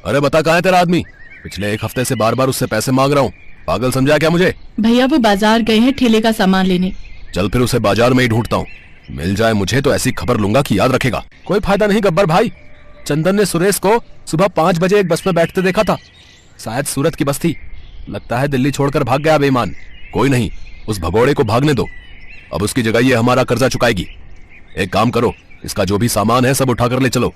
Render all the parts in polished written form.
अरे बता कहाँ है तेरा आदमी? पिछले एक हफ्ते से बार बार उससे पैसे मांग रहा हूँ। पागल समझा क्या मुझे? भैया वो बाजार गए हैं ठेले का सामान लेने। चल फिर उसे बाजार में ही ढूंढता हूँ। मिल जाए मुझे तो ऐसी खबर लूंगा कि याद रखेगा। कोई फायदा नहीं गब्बर भाई। चंदन ने सुरेश को सुबह 5 बजे एक बस में बैठते देखा था। शायद सूरत की बस थी। लगता है दिल्ली छोड़कर भाग गया बेईमान। कोई नहीं, उस भगोड़े को भागने दो। अब उसकी जगह ये हमारा कर्जा चुकाएगी। एक काम करो, इसका जो भी सामान है सब उठा कर ले चलो।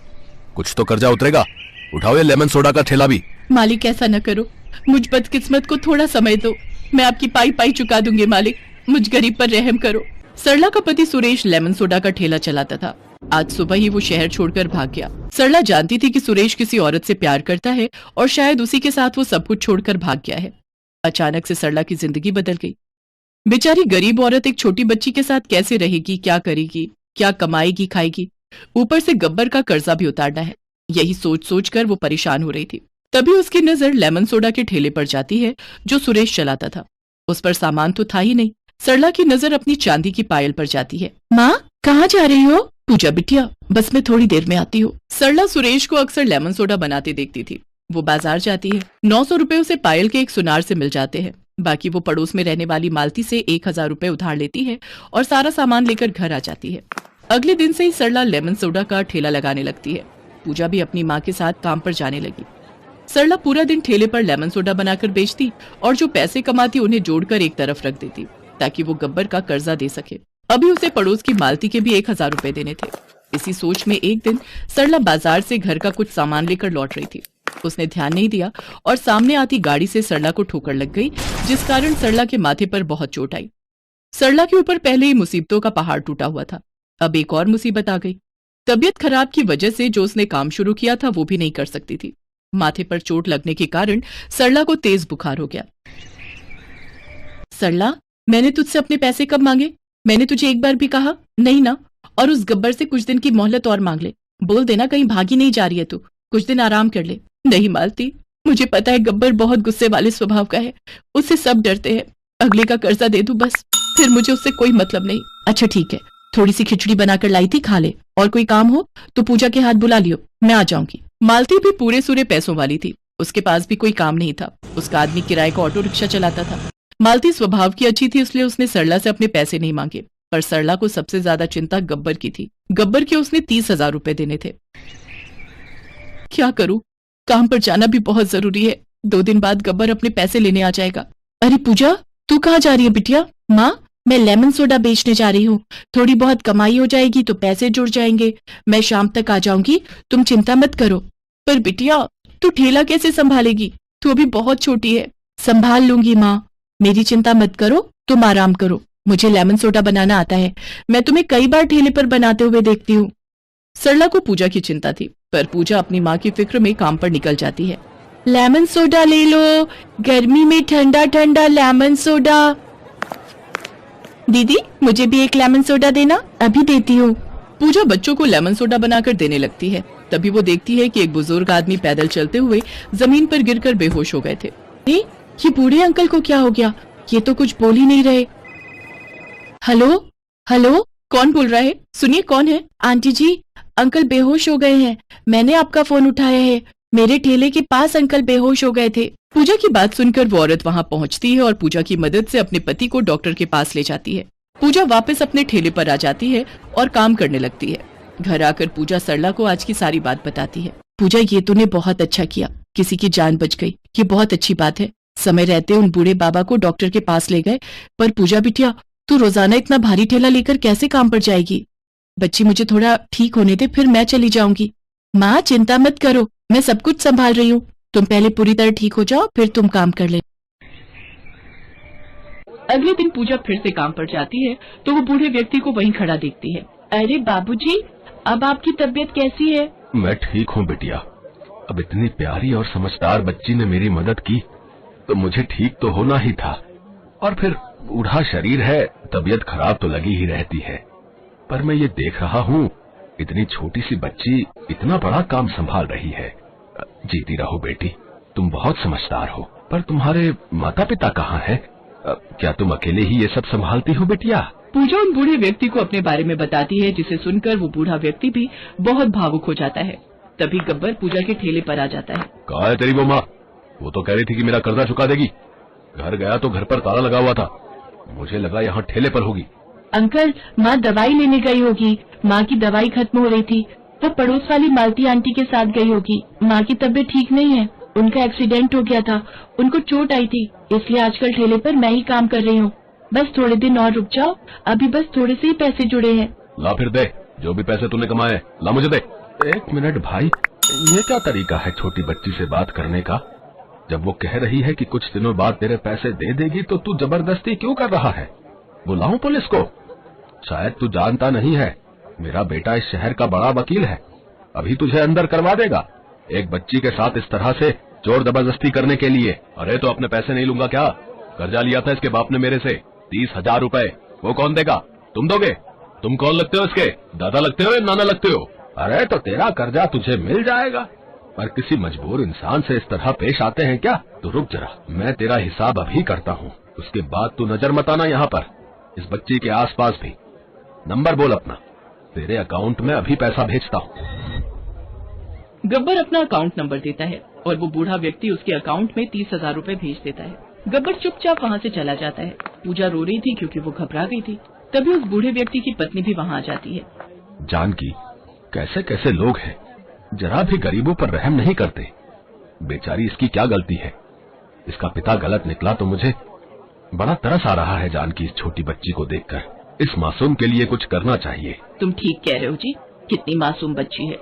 कुछ तो कर्जा उतरेगा। उठाओ ये लेमन सोडा का ठेला भी। मालिक ऐसा न करो, मुझ बदकिस्मत को थोड़ा समय दो। मैं आपकी पाई पाई चुका दूंगी मालिक, मुझ गरीब पर रहम करो। सरला का पति सुरेश लेमन सोडा का ठेला चलाता था। आज सुबह ही वो शहर छोड़कर भाग गया। सरला जानती थी कि सुरेश किसी औरत से प्यार करता है और शायद उसी के साथ वो सब कुछ छोड़कर भाग गया है। अचानक से सरला की जिंदगी बदल गई। बेचारी गरीब औरत एक छोटी बच्ची के साथ कैसे रहेगी, क्या करेगी, क्या कमाएगी खाएगी, ऊपर से गब्बर का कर्जा भी उतारना है। यही सोच सोच कर वो परेशान हो रही थी। तभी उसकी नजर लेमन सोडा के ठेले पर जाती है जो सुरेश चलाता था। उस पर सामान तो था ही नहीं। सरला की नजर अपनी चांदी की पायल पर जाती है। माँ कहाँ जा रही हो? पूजा बिटिया बस मैं थोड़ी देर में आती हूँ। सरला सुरेश को अक्सर लेमन सोडा बनाते देखती थी। वो बाजार जाती है। 900 रुपए उसे पायल के एक सुनार से मिल जाते हैं। बाकी वो पड़ोस में रहने वाली मालती से 1000 रुपए उधार लेती है और सारा सामान लेकर घर आ जाती है। अगले दिन से ही सरला लेमन सोडा का ठेला लगाने लगती है। पूजा भी अपनी माँ के साथ काम पर जाने लगी। सरला पूरा दिन ठेले पर लेमन सोडा बनाकर बेचती और जो पैसे कमाती उन्हें जोड़कर एक तरफ रख देती ताकि वो गब्बर का कर्जा दे सके। अभी उसे पड़ोस की मालती के भी 1000 रुपए देने थे। इसी सोच में एक दिन सरला बाजार से घर का कुछ सामान लेकर लौट रही थी। उसने ध्यान नहीं दिया और सामने आती गाड़ी से सरला को ठोकर लग गई, जिस कारण सरला के माथे पर बहुत चोट आई। सरला के ऊपर पहले ही मुसीबतों का पहाड़ टूटा हुआ था, अब एक और मुसीबत आ गई। तबीयत खराब की वजह से जो उसने काम शुरू किया था वो भी नहीं कर सकती थी। माथे पर चोट लगने के कारण सरला को तेज बुखार हो गया। सरला, मैंने तुझसे अपने पैसे कब मांगे? मैंने तुझे एक बार भी कहा नहीं ना? और उस गब्बर से कुछ दिन की मोहलत और मांग ले। बोल देना कहीं भागी नहीं जा रही है तू, कुछ दिन आराम कर ले। नहीं मालती, मुझे पता है गब्बर बहुत गुस्से वाले स्वभाव का है, उससे सब डरते हैं। अगले का कर्जा दे दूं बस, फिर मुझे उससे कोई मतलब नहीं। अच्छा ठीक है, थोड़ी सी खिचड़ी बनाकर लाई थी, खा ले। और कोई काम हो तो पूजा के हाथ बुला लियो, मैं आ जाऊंगी। मालती भी पूरे सूरे पैसों वाली थी। उसके पास भी कोई काम नहीं था। उसका आदमी किराए का ऑटो रिक्शा चलाता था। मालती स्वभाव की अच्छी थी, इसलिए उसने सरला से अपने पैसे नहीं मांगे। पर सरला को सबसे ज्यादा चिंता गब्बर की थी। गब्बर के उसने 30,000 रुपए देने थे। क्या करूं, काम पर जाना भी बहुत जरूरी है। 2 दिन बाद गब्बर अपने पैसे लेने आ जाएगा। अरे पूजा, तू कहाँ जा रही है बिटिया? माँ, मैं लेमन सोडा बेचने जा रही हूँ। थोड़ी बहुत कमाई हो जाएगी तो पैसे जुड़ जाएंगे। मैं शाम तक आ जाऊंगी, तुम चिंता मत करो। पर बिटिया, तू ठेला कैसे संभालेगी? तू अभी बहुत छोटी है। संभाल लूंगी माँ, मेरी चिंता मत करो, तुम आराम करो। मुझे लेमन सोडा बनाना आता है, मैं तुम्हें कई बार ठेले पर बनाते हुए देखती हूँ। सरला को पूजा की चिंता थी, पर पूजा अपनी माँ की फिक्र में काम पर निकल जाती है। लेमन सोडा ले लो, गर्मी में ठंडा ठंडा लेमन सोडा। दीदी, मुझे भी एक लेमन सोडा देना। अभी देती हूँ। पूजा बच्चों को लेमन सोडा बनाकर देने लगती है। तभी वो देखती है कि एक बुजुर्ग आदमी पैदल चलते हुए जमीन पर गिरकर बेहोश हो गए थे। ये बूढ़े अंकल को क्या हो गया? ये तो कुछ बोल ही नहीं रहे। हेलो हेलो, कौन बोल रहा है? सुनिए, कौन है? आंटी जी, अंकल बेहोश हो गए हैं। मैंने आपका फोन उठाया है। मेरे ठेले के पास अंकल बेहोश हो गए थे। पूजा की बात सुनकर वो औरत वहां पहुंचती है और पूजा की मदद से अपने पति को डॉक्टर के पास ले जाती है। पूजा वापस अपने ठेले पर आ जाती है और काम करने लगती है। घर आकर पूजा सरला को आज की सारी बात बताती है। पूजा, ये तूने बहुत अच्छा किया, किसी की जान बच गई, ये बहुत अच्छी बात है। समय रहते उन बूढ़े बाबा को डॉक्टर के पास ले गए। पर पूजा बिटिया, तू रोजाना इतना भारी ठेला लेकर कैसे काम पर जाएगी? बच्ची, मुझे थोड़ा ठीक होने दे, फिर मैं चली जाऊंगी। माँ चिंता मत करो, मैं सब कुछ संभाल रही हूँ। तुम पहले पूरी तरह ठीक हो जाओ, फिर तुम काम कर ले। अगले दिन पूजा फिर से काम पर जाती है तो वो बूढ़े व्यक्ति को वहीं खड़ा देखती है। अरे बाबूजी, अब आपकी तबीयत कैसी है? मैं ठीक हूँ बिटिया। अब इतनी प्यारी और समझदार बच्ची ने मेरी मदद की तो मुझे ठीक तो होना ही था। और फिर बूढ़ा शरीर है, तबीयत खराब तो लगी ही रहती है। पर मैं ये देख रहा हूँ, इतनी छोटी सी बच्ची इतना बड़ा काम संभाल रही है। जीती रहो बेटी, तुम बहुत समझदार हो। पर तुम्हारे माता पिता कहाँ हैं? क्या तुम अकेले ही ये सब संभालती हो बिटिया? पूजा उन बूढ़े व्यक्ति को अपने बारे में बताती है, जिसे सुनकर वो बूढ़ा व्यक्ति भी बहुत भावुक हो जाता है। तभी गब्बर पूजा के ठेले पर आ जाता है। कहाँ है तेरी वो माँ? वो तो कह रही थी कि मेरा कर्जा चुका देगी। घर गया तो घर पर ताला लगा हुआ था, मुझे लगा यहाँ ठेले पर होगी। अंकल, माँ दवाई लेने गई होगी। माँ की दवाई खत्म हो रही थी तो पड़ोस वाली मालती आंटी के साथ गई होगी। माँ की तबीयत ठीक नहीं है, उनका एक्सीडेंट हो गया था, उनको चोट आई थी, इसलिए आजकल ठेले पर मैं ही काम कर रही हूँ। बस थोड़े दिन और रुक जाओ, अभी बस थोड़े से ही पैसे जुड़े हैं। ला फिर दे, जो भी पैसे तूने कमाए ला मुझे दे। 1 मिनट भाई, ये क्या तरीका है छोटी बच्ची से बात करने का? जब वो कह रही है कि कुछ दिनों बाद तेरे पैसे दे देगी तो तू जबरदस्ती क्यों कर रहा है? बुलाऊं पुलिस को? शायद तू जानता नहीं है, मेरा बेटा इस शहर का बड़ा वकील है, अभी तुझे अंदर करवा देगा एक बच्ची के साथ इस तरह से जोर जबरदस्ती करने के लिए। अरे तो अपने पैसे नहीं लूंगा क्या? कर्जा लिया था इसके बाप ने मेरे से 30,000 रुपए, वो कौन देगा? तुम दोगे? तुम कौन लगते हो इसके? दादा लगते हो या नाना लगते हो? अरे तो तेरा कर्जा तुझे मिल जाएगा, पर किसी मजबूर इंसान से इस तरह पेश आते हैं क्या? तो रुक जरा, मैं तेरा हिसाब अभी करता हूँ, उसके बाद तू नजर मत आना यहाँ पर, इस बच्ची के आसपास भी। नंबर बोल अपना, तेरे अकाउंट में अभी पैसा भेजता हूँ। गब्बर अपना अकाउंट नंबर देता है और वो बूढ़ा व्यक्ति उसके अकाउंट में 30,000 रुपए भेज देता है। गब्बर चुपचाप वहाँ से चला जाता है। पूजा रो रही थी क्योंकि वो घबरा गई थी। तभी उस बूढ़े व्यक्ति की पत्नी भी वहाँ आ जाती है। जानकी, कैसे कैसे लोग हैं, जरा भी गरीबों पर रहम नहीं करते। बेचारी, इसकी क्या गलती है? इसका पिता गलत निकला तो मुझे बड़ा तरस आ रहा है जानकी इस छोटी बच्ची को देखकर। इस मासूम के लिए कुछ करना चाहिए। तुम ठीक कह रहे हो जी, कितनी मासूम बच्ची है।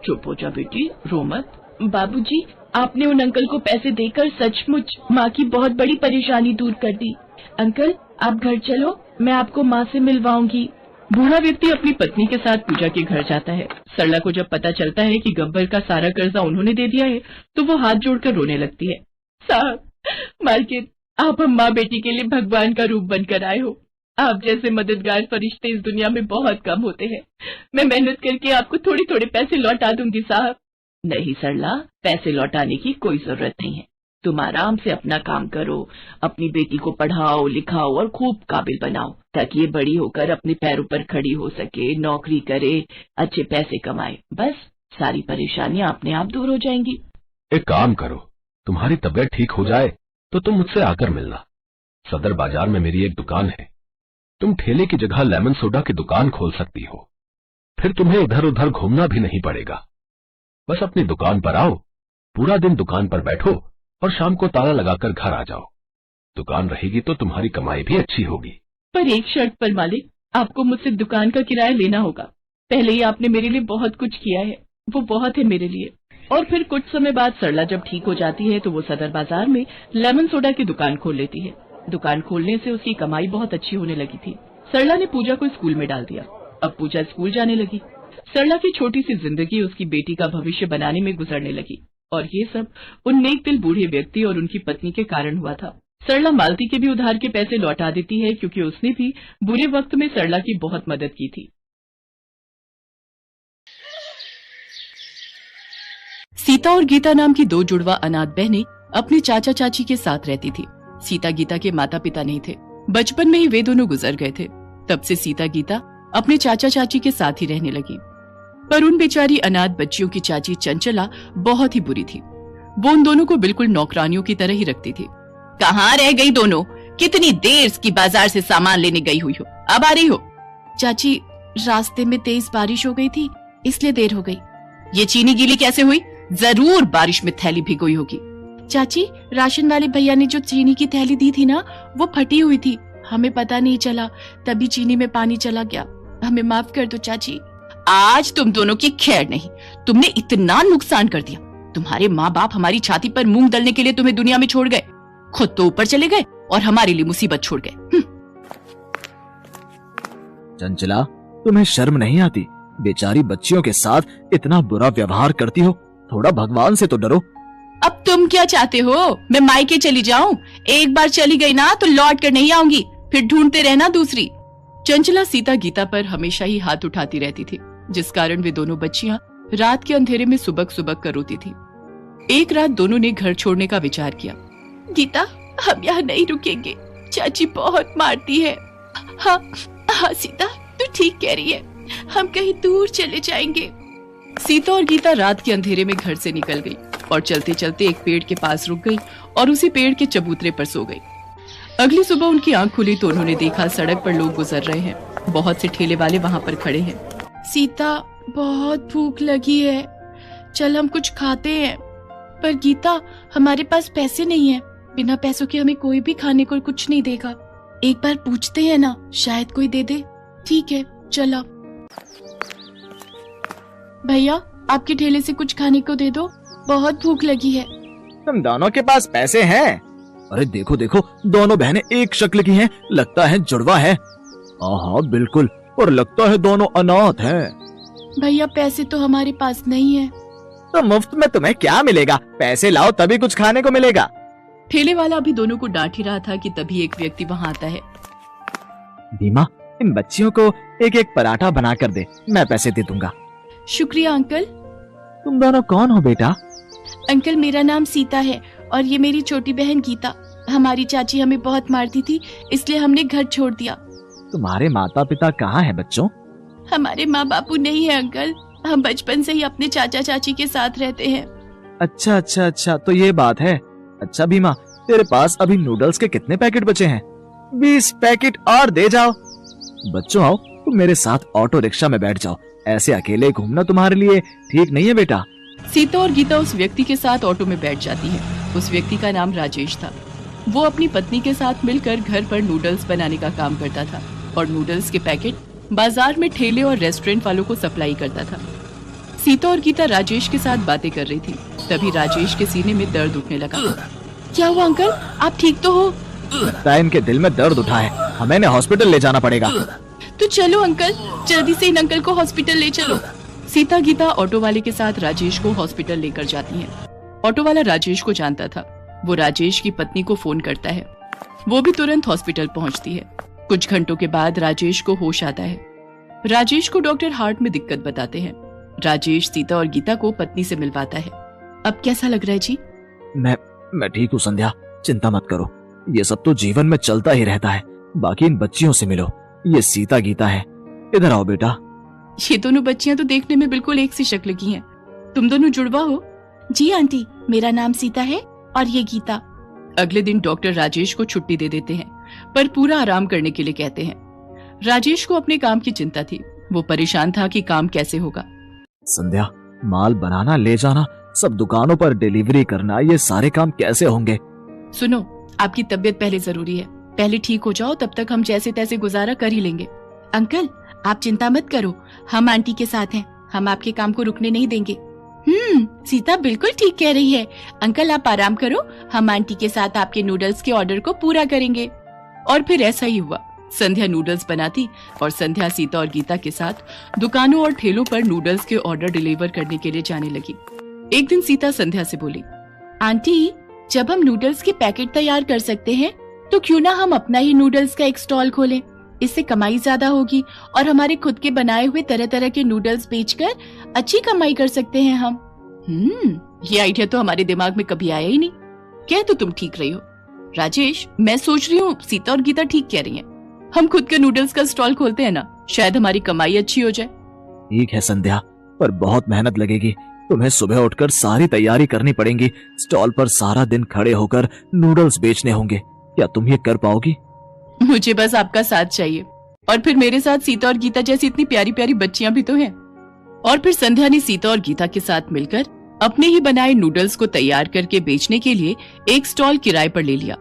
चुप हो जा बेटी, रो मत। बाबूजी, आपने उन अंकल को पैसे देकर सचमुच माँ की बहुत बड़ी परेशानी दूर कर दी। अंकल, आप घर चलो, मैं आपको माँ से मिलवाऊंगी। बूढ़ा व्यक्ति अपनी पत्नी के साथ पूजा के घर जाता है। सरला को जब पता चलता है कि गब्बर का सारा कर्जा उन्होंने दे दिया है तो वो हाथ जोड़कर रोने लगती है। साहब, मालकिन, आप हम माँ बेटी के लिए भगवान का रूप बनकर आए हो। आप जैसे मददगार फरिश्ते इस दुनिया में बहुत कम होते हैं। मैं मेहनत करके आपको थोड़े थोड़े पैसे लौटा दूंगी साहब। नहीं सरला, पैसे लौटाने की कोई जरूरत नहीं है। तुम आराम से अपना काम करो, अपनी बेटी को पढ़ाओ लिखाओ और खूब काबिल बनाओ ताकि ये बड़ी होकर अपने पैरों पर खड़ी हो सके, नौकरी करे, अच्छे पैसे कमाए। बस सारी परेशानियां अपने आप दूर हो जाएंगी। एक काम करो, तुम्हारी तबीयत ठीक हो जाए तो तुम मुझसे आकर मिलना। सदर बाजार में मेरी एक दुकान है, तुम ठेले की जगह लेमन सोडा की दुकान खोल सकती हो, फिर तुम्हें इधर उधर घूमना भी नहीं पड़ेगा। बस अपनी दुकान पर आओ, पूरा दिन दुकान पर बैठो और शाम को ताला लगाकर घर आ जाओ। दुकान रहेगी तो तुम्हारी कमाई भी अच्छी होगी। पर एक शर्त पर मालिक, आपको मुझसे दुकान का किराया लेना होगा। पहले ही आपने मेरे लिए बहुत कुछ किया है, वो बहुत है मेरे लिए। और फिर कुछ समय बाद सरला जब ठीक हो जाती है तो वो सदर बाजार में लेमन सोडा की दुकान खोल लेती है। दुकान खोलने से उसकी कमाई बहुत अच्छी होने लगी थी। सरला ने पूजा को स्कूल में डाल दिया। अब पूजा स्कूल जाने लगी। सरला की छोटी सी जिंदगी उसकी बेटी का भविष्य बनाने में गुजरने लगी और ये सब उन नेक दिल बूढ़े व्यक्ति और उनकी पत्नी के कारण हुआ था। सरला मालती के भी उधार के पैसे लौटा देती है क्योंकि उसने भी बुरे वक्त में सरला की बहुत मदद की थी। सीता और गीता नाम की 2 जुड़वा अनाथ बहनें अपने चाचा चाची के साथ रहती थी। सीता गीता के माता पिता नहीं थे, बचपन में ही वे दोनों गुजर गए थे। तब से सीता गीता अपने चाचा चाची के साथ ही रहने लगी। पर उन बेचारी अनाथ बच्चियों की चाची चंचला बहुत ही बुरी थी। वो उन दोनों को बिल्कुल नौकरानियों की तरह ही रखती थी। कहाँ रह गई दोनों? कितनी देर की बाजार से सामान लेने गई हुई हो, अब आ रही हो? चाची, रास्ते में तेज बारिश हो गई थी इसलिए देर हो गई। ये चीनी गीली कैसे हुई? जरूर बारिश में थैली भिगोई होगी। चाची, राशन वाले भैया ने जो चीनी की थैली दी थी ना, वो फटी हुई थी, हमें पता नहीं चला, तभी चीनी में पानी चला गया। हमें माफ कर दो चाची। आज तुम दोनों की खैर नहीं, तुमने इतना नुकसान कर दिया। तुम्हारे माँ बाप हमारी छाती पर मूंग दलने के लिए तुम्हें दुनिया में छोड़ गए, खुद तो ऊपर चले गए और हमारे लिए मुसीबत छोड़ गए। चंचला, तुम्हें शर्म नहीं आती? बेचारी बच्चियों के साथ इतना बुरा व्यवहार करती हो, थोड़ा भगवान से तो डरो। अब तुम क्या चाहते हो? मैं मायके चली जाऊं? एक बार चली गई ना तो लौट कर नहीं आऊंगी, फिर ढूंढते रहना दूसरी। चंचला सीता गीता पर हमेशा ही हाथ उठाती रहती थी, जिस कारण वे दोनों बच्चियां रात के अंधेरे में सुबक सुबक कर रोती थी। एक रात दोनों ने घर छोड़ने का विचार किया। गीता, हम यहाँ नहीं रुकेंगे, चाची बहुत मारती है। हाँ हाँ सीता, तू ठीक कह रही है, हम कहीं दूर चले जाएंगे। सीता और गीता रात के अंधेरे में घर से निकल गई और चलते चलते एक पेड़ के पास रुक गई और उसी पेड़ के चबूतरे पर सो गई। अगली सुबह उनकी आंख खुली तो उन्होंने देखा सड़क पर लोग गुजर रहे हैं। बहुत से ठेले वाले वहाँ पर खड़े हैं। सीता, बहुत भूख लगी है, चल हम कुछ खाते हैं। पर गीता, हमारे पास पैसे नहीं है, बिना पैसों के हमें कोई भी खाने को कुछ नहीं देगा। एक बार पूछते हैं ना, शायद कोई दे दे। ठीक है, चला। भैया, आपके ठेले से कुछ खाने को दे दो, बहुत भूख लगी है। तुम दोनों के पास पैसे हैं? अरे देखो देखो, दोनों बहनें एक शक्ल की हैं, लगता है जुड़वा है। हाँ बिल्कुल, और लगता है दोनों अनाथ हैं। भैया, पैसे तो हमारे पास नहीं है। तो मुफ्त में तुम्हें क्या मिलेगा? पैसे लाओ तभी कुछ खाने को मिलेगा। ठेले वाला अभी दोनों को डांट ही रहा था कि तभी एक व्यक्ति वहाँ आता है। भीमा, इन बच्चियों को एक एक पराठा बना कर दे, मैं पैसे दे दूंगा। शुक्रिया अंकल। तुम दोनों कौन हो बेटा? अंकल, मेरा नाम सीता है और ये मेरी छोटी बहन गीता। हमारी चाची हमें बहुत मारती थी, इसलिए हमने घर छोड़ दिया। तुम्हारे माता पिता कहाँ हैं बच्चों? हमारे माँ बापू नहीं है अंकल, हम बचपन से ही अपने चाचा चाची के साथ रहते हैं। अच्छा अच्छा अच्छा, तो ये बात है। अच्छा भीमा, तेरे पास अभी नूडल्स के कितने पैकेट बचे हैं? 20 पैकेट और दे जाओ। बच्चों आओ, तुम मेरे साथ ऑटो रिक्शा में बैठ जाओ, ऐसे अकेले घूमना तुम्हारे लिए ठीक नहीं है बेटा। सीता और गीता उस व्यक्ति के साथ ऑटो में बैठ जाती है। उस व्यक्ति का नाम राजेश था। वो अपनी पत्नी के साथ मिलकर घर पर नूडल्स बनाने का काम करता था और नूडल्स के पैकेट बाजार में ठेले और रेस्टोरेंट वालों को सप्लाई करता था। सीता और गीता राजेश के साथ बातें कर रही थी, तभी राजेश के सीने में दर्द उठने लगा। क्या हुआ अंकल, आप ठीक तो हो? लगता है इनके दिल में दर्द उठा है, हमें इन्हें हॉस्पिटल ले जाना पड़ेगा। तो चलो अंकल, जल्दी से इन अंकल को हॉस्पिटल ले चलो। सीता गीता ऑटो वाले के साथ राजेश को हॉस्पिटल लेकर जाती हैं। ऑटो वाला राजेश को जानता था। वो राजेश की पत्नी को फोन करता है। वो भी तुरंत हॉस्पिटल पहुंचती है। कुछ घंटों के बाद राजेश को होश आता है। राजेश को डॉक्टर हार्ट में दिक्कत बताते हैं। राजेश सीता और गीता को पत्नी से मिलवाता है। अब कैसा लग रहा है जी? मैं ठीक हूँ संध्या, चिंता मत करो, ये सब तो जीवन में चलता ही रहता है। बाकी इन बच्चियों से मिलो, ये सीता गीता है। इधर आओ बेटा। ये दोनों बच्चियां तो देखने में बिल्कुल एक सी शक्ल की हैं। तुम दोनों जुड़वा हो? जी आंटी, मेरा नाम सीता है और ये गीता। अगले दिन डॉक्टर राजेश को छुट्टी दे देते हैं, पर पूरा आराम करने के लिए कहते हैं। राजेश को अपने काम की चिंता थी। वो परेशान था कि काम कैसे होगा। संध्या, माल बनाना, ले जाना, सब दुकानों पर डिलीवरी करना, ये सारे काम कैसे होंगे? सुनो, आपकी तबीयत पहले जरूरी है। पहले ठीक हो जाओ, तब तक हम जैसे तैसे गुजारा कर ही लेंगे। अंकल, आप चिंता मत करो, हम आंटी के साथ हैं, हम आपके काम को रुकने नहीं देंगे। सीता बिल्कुल ठीक कह रही है। अंकल आप आराम करो, हम आंटी के साथ आपके नूडल्स के ऑर्डर को पूरा करेंगे। और फिर ऐसा ही हुआ। संध्या नूडल्स बनाती और संध्या सीता और गीता के साथ दुकानों और ठेलों पर नूडल्स के ऑर्डर डिलीवर करने के लिए जाने लगी। एक दिन सीता संध्या से बोली, आंटी, जब हम नूडल्स के पैकेट तैयार कर सकते हैं तो क्यों ना हम अपना ही नूडल्स का एक स्टॉल खोलें। इससे कमाई ज्यादा होगी और हमारे खुद के बनाए हुए तरह तरह के नूडल्स बेचकर अच्छी कमाई कर सकते हैं हम। ये आइडिया तो हमारे दिमाग में कभी आया ही नहीं। क्या तो तुम ठीक रही हो राजेश, मैं सोच रही हूँ सीता और गीता ठीक कह रही हैं। हम खुद के नूडल्स का स्टॉल खोलते हैं ना, शायद हमारी कमाई अच्छी हो जाए। ठीक है संध्या, पर बहुत मेहनत लगेगी। तुम्हें सुबह उठकर सारी तैयारी करनी पड़ेगी। स्टॉल पर सारा दिन खड़े होकर नूडल्स बेचने होंगे। क्या तुम ये कर पाओगी? मुझे बस आपका साथ चाहिए, और फिर मेरे साथ सीता और गीता जैसी इतनी प्यारी प्यारी बच्चियां भी तो हैं। और फिर संध्या ने सीता और गीता के साथ मिलकर अपने ही बनाए नूडल्स को तैयार करके बेचने के लिए एक स्टॉल किराए पर ले लिया।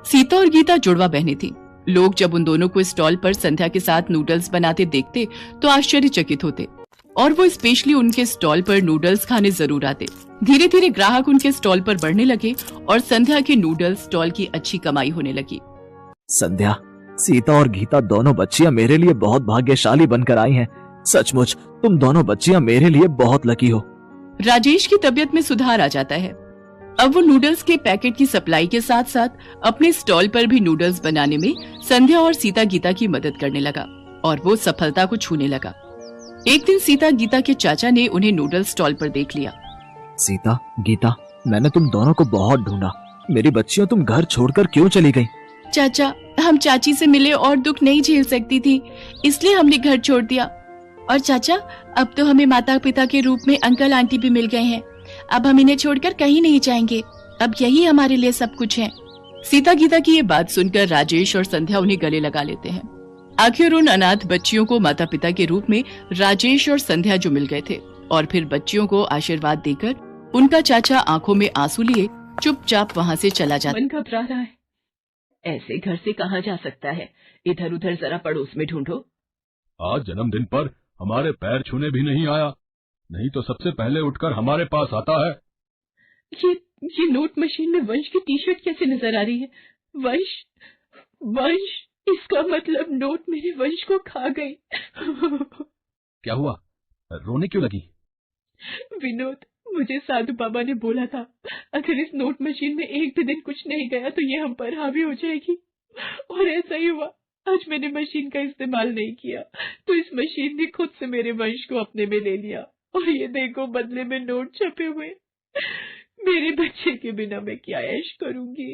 सीता और गीता जुड़वा बहनें थीं। लोग जब उन दोनों को स्टॉल पर संध्या के साथ नूडल्स बनाते देखते तो आश्चर्यचकित होते और वो स्पेशली उनके स्टॉल पर नूडल्स खाने जरूर आते। धीरे धीरे ग्राहक उनके स्टॉल पर बढ़ने लगे और संध्या के नूडल्स स्टॉल की अच्छी कमाई होने लगी। संध्या, सीता और गीता दोनों बच्चियां मेरे लिए बहुत भाग्यशाली बनकर आई हैं। सचमुच तुम दोनों बच्चियां मेरे लिए बहुत लकी हो। राजेश की तबीयत में सुधार आ जाता है। अब वो नूडल्स के पैकेट की सप्लाई के साथ साथ अपने स्टॉल पर भी नूडल्स बनाने में संध्या और सीता गीता की मदद करने लगा और वो सफलता को छूने लगा। एक दिन सीता गीता के चाचा ने उन्हें नूडल्स स्टॉल पर देख लिया। सीता, गीता, मैंने तुम दोनों को बहुत ढूंढा। मेरी बच्चियों, तुम घर छोड़कर क्यों चली गई? चाचा, हम चाची से मिले और दुख नहीं झेल सकती थी, इसलिए हमने घर छोड़ दिया। और चाचा, अब तो हमें माता पिता के रूप में अंकल आंटी भी मिल गए हैं। अब हम इन्हें छोड़कर कहीं नहीं जाएंगे। अब यही हमारे लिए सब कुछ है। सीता गीता की ये बात सुनकर राजेश और संध्या उन्हें गले लगा लेते हैं। आखिर उन अनाथ बच्चियों को माता पिता के रूप में राजेश और संध्या जो मिल गए थे, और फिर बच्चियों को आशीर्वाद देकर उनका चाचा आंखों में आंसू लिए चुपचाप वहाँ से चला जाता। मन घबरा रहा है। ऐसे घर से कहाँ जा सकता है? इधर उधर जरा पड़ोस में ढूंढो। आज जन्मदिन पर हमारे पैर छूने भी नहीं आया, नहीं तो सबसे पहले उठकर हमारे पास आता है। ये नोट मशीन में वंश की टी शर्ट कैसे नजर आ रही है? वंश, वंश, इसका मतलब नोट मेरे वंश को खा गई। क्या हुआ, रोने क्यों लगी? विनोद, मुझे साधु बाबा ने बोला था अगर इस नोट मशीन में एक भी दिन कुछ नहीं गया तो ये हम पर हावी हो जाएगी, और ऐसा ही हुआ। आज मैंने मशीन का इस्तेमाल नहीं किया तो इस मशीन ने खुद से मेरे वंश को अपने में ले लिया, और ये देखो बदले में नोट छपे हुए। मेरे बच्चे के बिना मैं क्या ऐश करूंगी।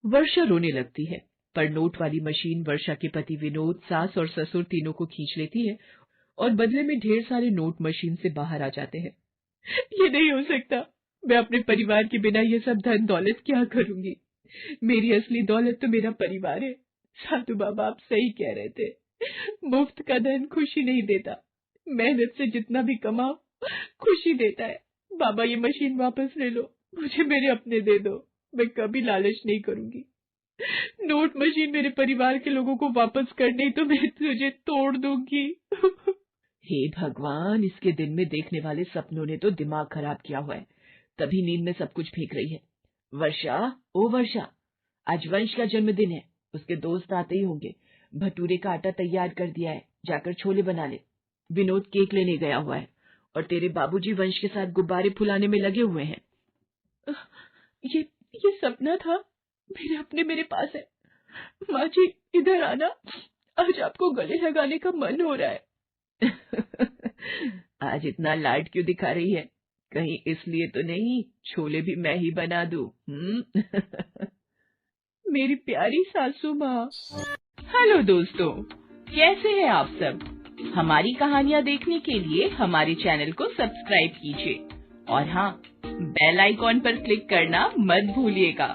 वर्षा रोने लगती है, पर नोट वाली मशीन वर्षा के पति विनोद, सास और ससुर तीनों को खींच लेती है और बदले में ढेर सारे नोट मशीन से बाहर आ जाते हैं। ये नहीं हो सकता, मैं अपने परिवार के बिना ये सब धन दौलत क्या करूंगी? मेरी असली दौलत तो मेरा परिवार है। साधु बाबा आप सही कह रहे थे, मुफ्त का धन खुशी नहीं देता, मेहनत से जितना भी कमाओ खुशी देता है। बाबा ये मशीन वापस ले लो, मुझे मेरे अपने दे दो, मैं कभी लालच नहीं करूंगी। नोट मशीन मेरे परिवार के लोगों को वापस कर, नहीं तो मैं तुझे तोड़ दूंगी। हे भगवान, इसके दिन में देखने वाले सपनों ने तो दिमाग खराब किया हुआ है, तभी नींद में सब कुछ फेंक रही है। वर्षा, ओ वर्षा, आज वंश का जन्मदिन है, उसके दोस्त आते ही होंगे। भटूरे का आटा तैयार कर दिया है, जाकर छोले बना ले। विनोद केक लेने गया हुआ है और तेरे बाबूजी वंश के साथ गुब्बारे फुलाने में लगे हुए हैं। ये सपना था, मेरे अपने मेरे पास है। माँ जी इधर आना, आज आपको गले लगाने का मन हो रहा है। आज इतना लाड क्यों दिखा रही है? कहीं इसलिए तो नहीं छोले भी मैं ही बना दूं? मेरी प्यारी सासू माँ। हेलो दोस्तों, कैसे हैं आप सब? हमारी कहानियाँ देखने के लिए हमारे चैनल को सब्सक्राइब कीजिए और हाँ, बेल आइकॉन पर क्लिक करना मत भूलिएगा।